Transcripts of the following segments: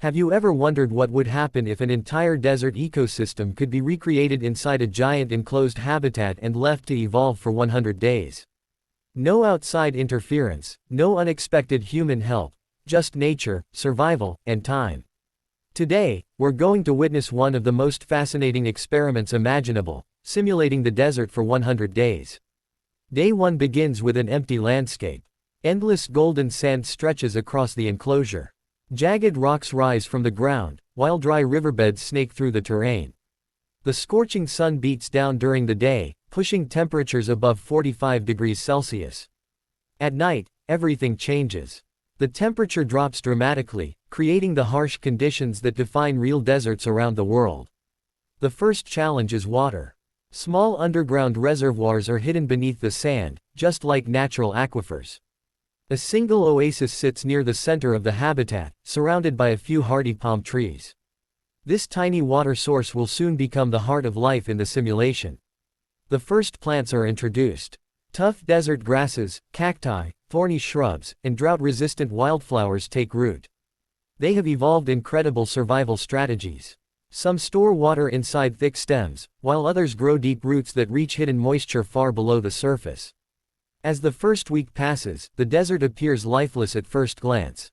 Have you ever wondered what would happen if an entire desert ecosystem could be recreated inside a giant enclosed habitat and left to evolve for 100 days? No outside interference, no unexpected human help, just nature, survival, and time. Today, we're going to witness one of the most fascinating experiments imaginable, simulating the desert for 100 days. Day 1 begins with an empty landscape. Endless golden sand stretches across the enclosure. Jagged rocks rise from the ground, while dry riverbeds snake through the terrain. The scorching sun beats down during the day, pushing temperatures above 45 degrees Celsius. At night, everything changes. The temperature drops dramatically, creating the harsh conditions that define real deserts around the world. The first challenge is water. Small underground reservoirs are hidden beneath the sand, just like natural aquifers. A single oasis sits near the center of the habitat, surrounded by a few hardy palm trees. This tiny water source will soon become the heart of life in the simulation. The first plants are introduced. Tough desert grasses, cacti, thorny shrubs, and drought-resistant wildflowers take root. They have evolved incredible survival strategies. Some store water inside thick stems, while others grow deep roots that reach hidden moisture far below the surface. As the first week passes, the desert appears lifeless at first glance.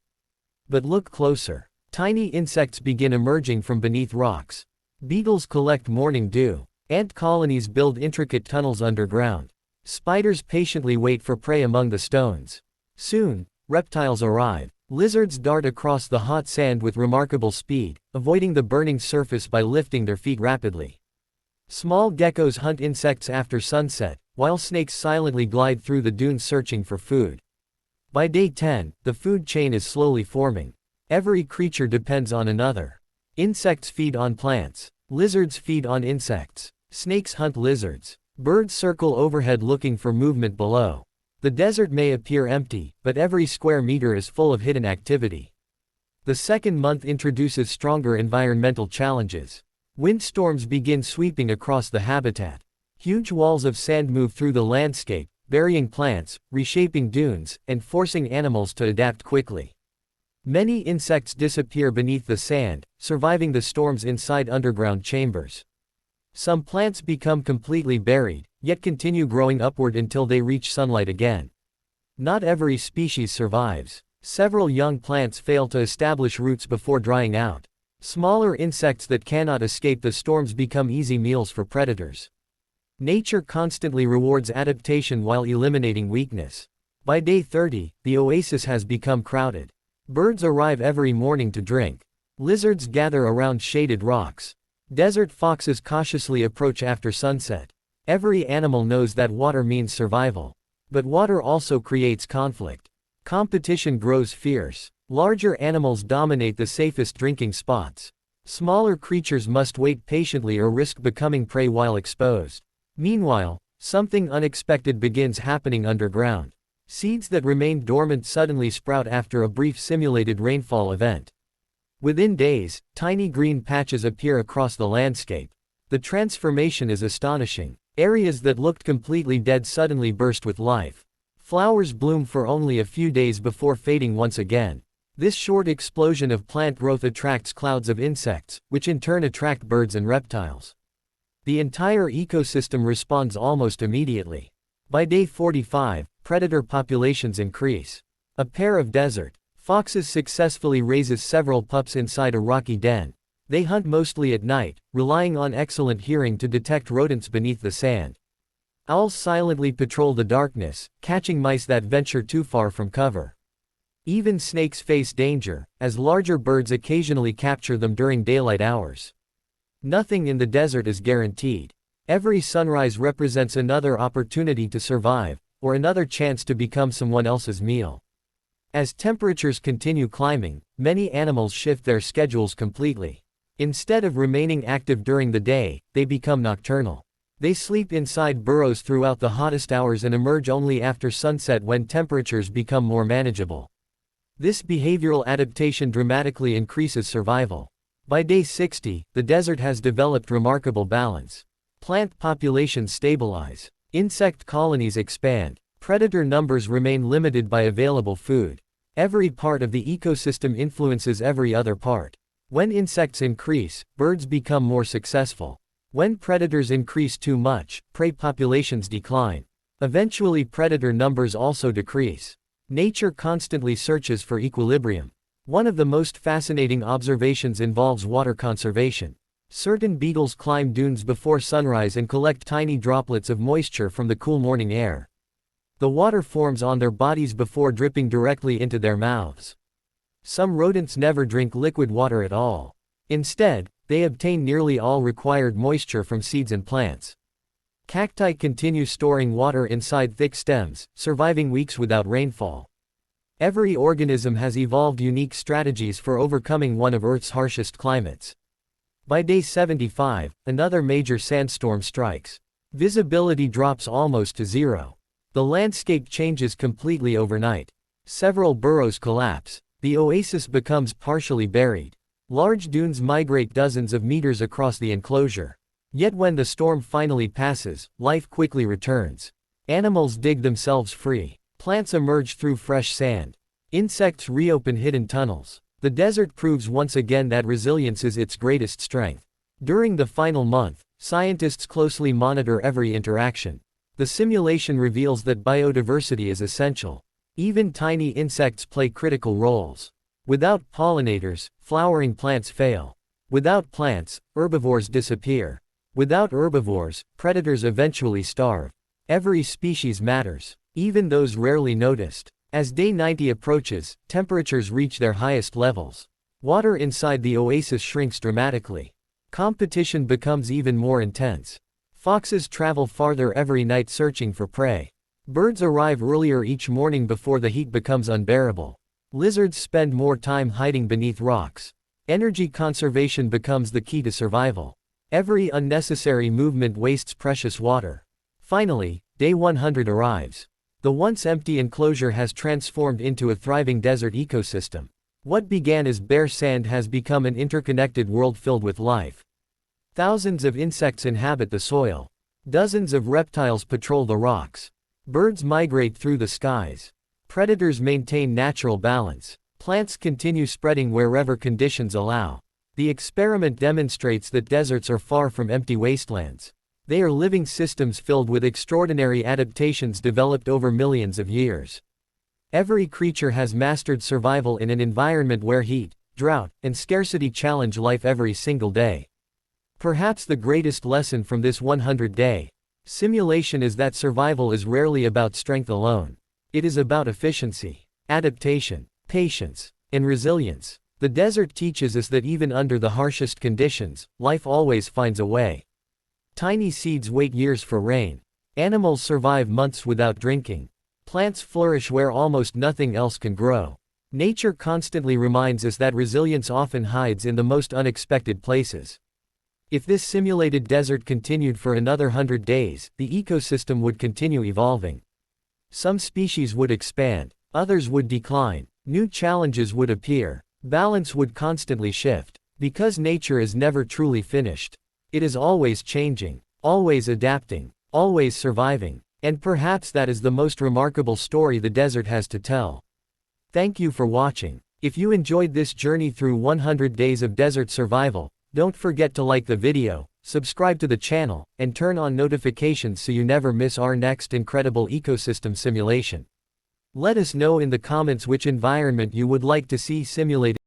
But look closer. Tiny insects begin emerging from beneath rocks. Beetles collect morning dew. Ant colonies build intricate tunnels underground. Spiders patiently wait for prey among the stones. Soon, reptiles arrive. Lizards dart across the hot sand with remarkable speed, avoiding the burning surface by lifting their feet rapidly. Small geckos hunt insects after sunset, while snakes silently glide through the dunes searching for food. By day 10, the food chain is slowly forming. Every creature depends on another. Insects feed on plants. Lizards feed on insects. Snakes hunt lizards. Birds circle overhead looking for movement below. The desert may appear empty, but every square meter is full of hidden activity. The second month introduces stronger environmental challenges. Windstorms begin sweeping across the habitat. Huge walls of sand move through the landscape, burying plants, reshaping dunes, and forcing animals to adapt quickly. Many insects disappear beneath the sand, surviving the storms inside underground chambers. Some plants become completely buried, yet continue growing upward until they reach sunlight again. Not every species survives. Several young plants fail to establish roots before drying out. Smaller insects that cannot escape the storms become easy meals for predators. Nature constantly rewards adaptation while eliminating weakness. By day 30, the oasis has become crowded. Birds arrive every morning to drink. Lizards gather around shaded rocks. Desert foxes cautiously approach after sunset. Every animal knows that water means survival. But water also creates conflict. Competition grows fierce. Larger animals dominate the safest drinking spots. Smaller creatures must wait patiently or risk becoming prey while exposed. Meanwhile, something unexpected begins happening underground. Seeds that remained dormant suddenly sprout after a brief simulated rainfall event. Within days, tiny green patches appear across the landscape. The transformation is astonishing. Areas that looked completely dead suddenly burst with life. Flowers bloom for only a few days before fading once again. This short explosion of plant growth attracts clouds of insects, which in turn attract birds and reptiles. The entire ecosystem responds almost immediately. By day 45, predator populations increase. A pair of desert foxes successfully raises several pups inside a rocky den. They hunt mostly at night, relying on excellent hearing to detect rodents beneath the sand. Owls silently patrol the darkness, catching mice that venture too far from cover. Even snakes face danger, as larger birds occasionally capture them during daylight hours. Nothing in the desert is guaranteed. Every sunrise represents another opportunity to survive, or another chance to become someone else's meal. As temperatures continue climbing, many animals shift their schedules completely. Instead of remaining active during the day, they become nocturnal. They sleep inside burrows throughout the hottest hours and emerge only after sunset when temperatures become more manageable. This behavioral adaptation dramatically increases survival. By day 60, the desert has developed remarkable balance. Plant populations stabilize. Insect colonies expand. Predator numbers remain limited by available food. Every part of the ecosystem influences every other part. When insects increase, birds become more successful. When predators increase too much, prey populations decline. Eventually predator numbers also decrease. Nature constantly searches for equilibrium. One of the most fascinating observations involves water conservation. Certain beetles climb dunes before sunrise and collect tiny droplets of moisture from the cool morning air. The water forms on their bodies before dripping directly into their mouths. Some rodents never drink liquid water at all. Instead, they obtain nearly all required moisture from seeds and plants. Cacti continue storing water inside thick stems, surviving weeks without rainfall. Every organism has evolved unique strategies for overcoming one of Earth's harshest climates. By day 75, another major sandstorm strikes. Visibility drops almost to zero. The landscape changes completely overnight. Several burrows collapse. The oasis becomes partially buried. Large dunes migrate dozens of meters across the enclosure. Yet when the storm finally passes, life quickly returns. Animals dig themselves free. Plants emerge through fresh sand. Insects reopen hidden tunnels. The desert proves once again that resilience is its greatest strength. During the final month, scientists closely monitor every interaction. The simulation reveals that biodiversity is essential. Even tiny insects play critical roles. Without pollinators, flowering plants fail. Without plants, herbivores disappear. Without herbivores, predators eventually starve. Every species matters, even those rarely noticed. As day 90 approaches, temperatures reach their highest levels. Water inside the oasis shrinks dramatically. Competition becomes even more intense. Foxes travel farther every night searching for prey. Birds arrive earlier each morning before the heat becomes unbearable. Lizards spend more time hiding beneath rocks. Energy conservation becomes the key to survival. Every unnecessary movement wastes precious water. Finally, day 100 arrives. The once empty enclosure has transformed into a thriving desert ecosystem. What began as bare sand has become an interconnected world filled with life. Thousands of insects inhabit the soil. Dozens of reptiles patrol the rocks. Birds migrate through the skies. Predators maintain natural balance. Plants continue spreading wherever conditions allow. The experiment demonstrates that deserts are far from empty wastelands. They are living systems filled with extraordinary adaptations developed over millions of years. Every creature has mastered survival in an environment where heat, drought, and scarcity challenge life every single day. Perhaps the greatest lesson from this 100-day simulation is that survival is rarely about strength alone. It is about efficiency, adaptation, patience, and resilience. The desert teaches us that even under the harshest conditions, life always finds a way. Tiny seeds wait years for rain. Animals survive months without drinking. Plants flourish where almost nothing else can grow. Nature constantly reminds us that resilience often hides in the most unexpected places. If this simulated desert continued for another 100 days, the ecosystem would continue evolving. Some species would expand, others would decline, new challenges would appear, balance would constantly shift. Because nature is never truly finished. It is always changing, always adapting, always surviving, and perhaps that is the most remarkable story the desert has to tell. Thank you for watching. If you enjoyed this journey through 100 days of desert survival, don't forget to like the video, subscribe to the channel, and turn on notifications so you never miss our next incredible ecosystem simulation. Let us know in the comments which environment you would like to see simulated.